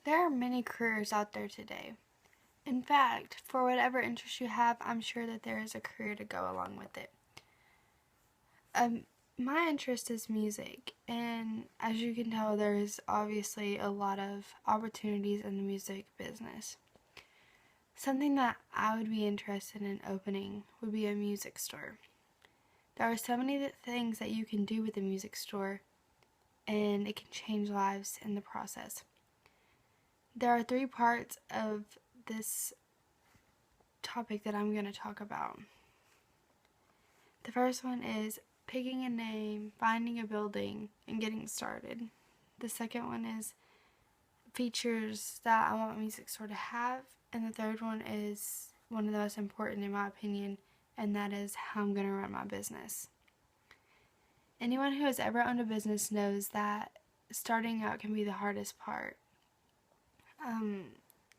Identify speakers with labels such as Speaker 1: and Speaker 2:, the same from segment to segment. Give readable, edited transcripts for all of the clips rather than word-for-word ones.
Speaker 1: There are many careers out there today. In fact, for whatever interest you have, I'm sure that there is a career to go along with it. My interest is music, and as you can tell, there's obviously a lot of opportunities in the music business. Something that I would be interested in opening would be a music store. There are so many things that you can do with a music store, and it can change lives in the process. There are 3 parts of this topic that I'm going to talk about. The first one is picking a name, finding a building, and getting started. The second one is features that I want a music store to have. And the third one is one of the most important in my opinion, and that is how I'm going to run my business. Anyone who has ever owned a business knows that starting out can be the hardest part.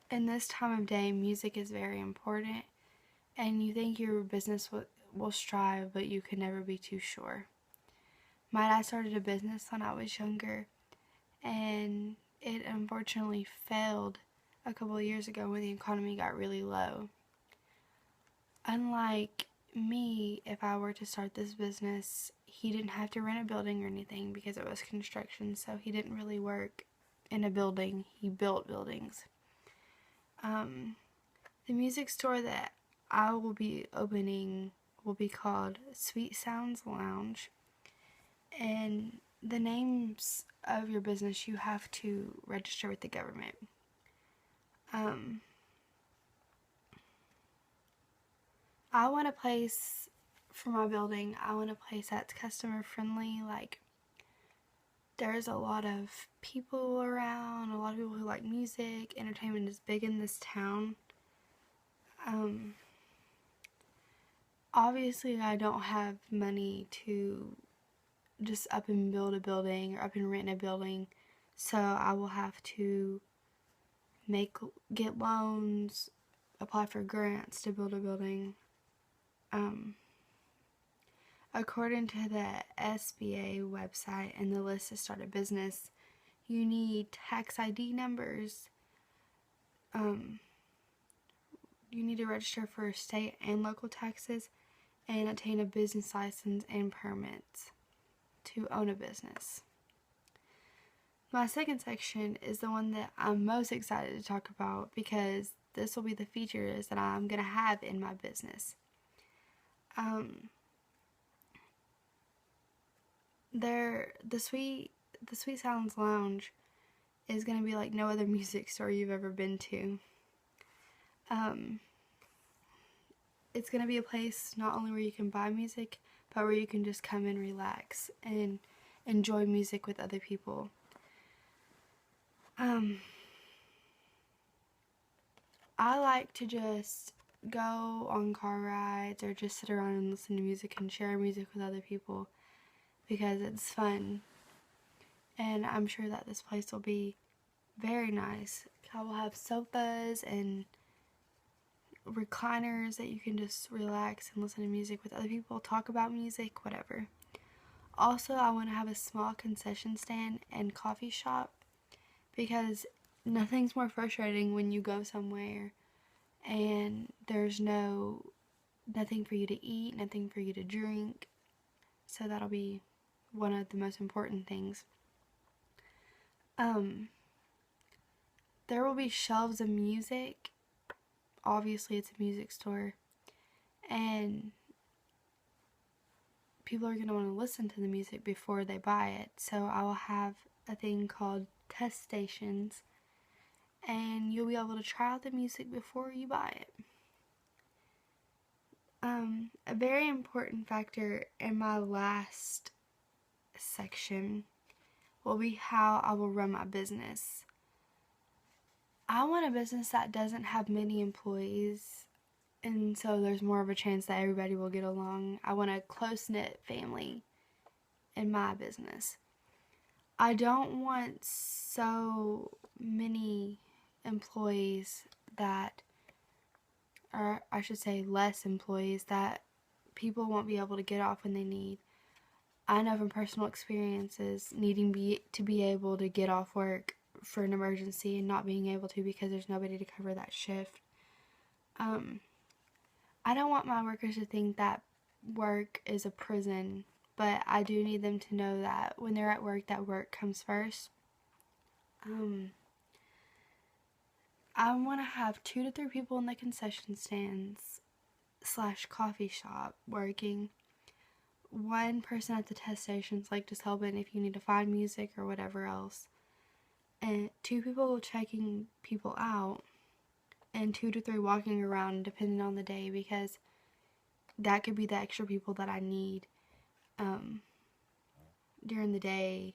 Speaker 1: In this time of day, music is very important, and you think your business will strive, but you can never be too sure. My dad started a business when I was younger, and it unfortunately failed a couple of years ago when the economy got really low. Unlike me, if I were to start this business, he didn't have to rent a building or anything because it was construction, so he didn't really work in a building. He built buildings. The music store that I will be opening will be called Sweet Sounds Lounge, and the names of your business you have to register with the government. I want a place for my building. I want a place that's customer friendly. Like, there's a lot of people around, a lot of people who like music. Entertainment is big in this town. Obviously, I don't have money to just up and build a building or up and rent a building, so I will have to get loans, apply for grants to build a building. According to the SBA website and the list to start a business, you need tax ID numbers. You need to register for state and local taxes and obtain a business license and permits to own a business. My second section is the one that I'm most excited to talk about because this will be the features that I'm going to have in my business. The Sweet Sounds Lounge is going to be like no other music store you've ever been to. It's going to be a place not only where you can buy music, but where you can just come and relax and enjoy music with other people. I like to just go on car rides or just sit around and listen to music and share music with other people because it's fun. And I'm sure that this place will be very nice. I will have sofas and recliners that you can just relax and listen to music with other people, talk about music, whatever. Also, I want to have a small concession stand and coffee shop because nothing's more frustrating when you go somewhere and there's nothing for you to eat, nothing for you to drink. So that'll be one of the most important things. There will be shelves of music. Obviously, it's a music store, and people are going to want to listen to the music before they buy it. So I will have a thing called test stations, and you'll be able to try out the music before you buy it. A very important factor in my last section will be how I will run my business. I want a business that doesn't have many employees, and so there's more of a chance that everybody will get along. I want a close-knit family in my business. I don't want so many employees or I should say less employees, that people won't be able to get off when they need. I know from personal experiences needing to be able to get off work for an emergency and not being able to because there's nobody to cover that shift. I don't want my workers to think that work is a prison, but I do need them to know that when they're at work, that work comes first. I want to have 2 to 3 people in the concession stands / coffee shop working. 1 person at the test stations, like just helping if you need to find music or whatever else. And 2 people checking people out. And 2 to 3 walking around depending on the day, because that could be the extra people that I need during the day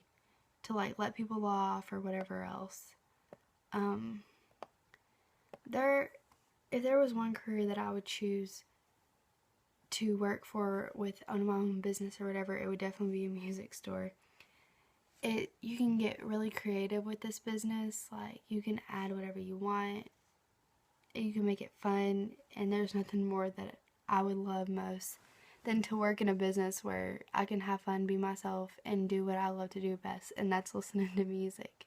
Speaker 1: to like let people off or whatever else. If there was one career that I would choose to work for with on my own business or whatever, it would definitely be a music store. You can get really creative with this business. Like, you can add whatever you want. You can make it fun, and there's nothing more that I would love most than to work in a business where I can have fun, be myself, and do what I love to do best, and that's listening to music.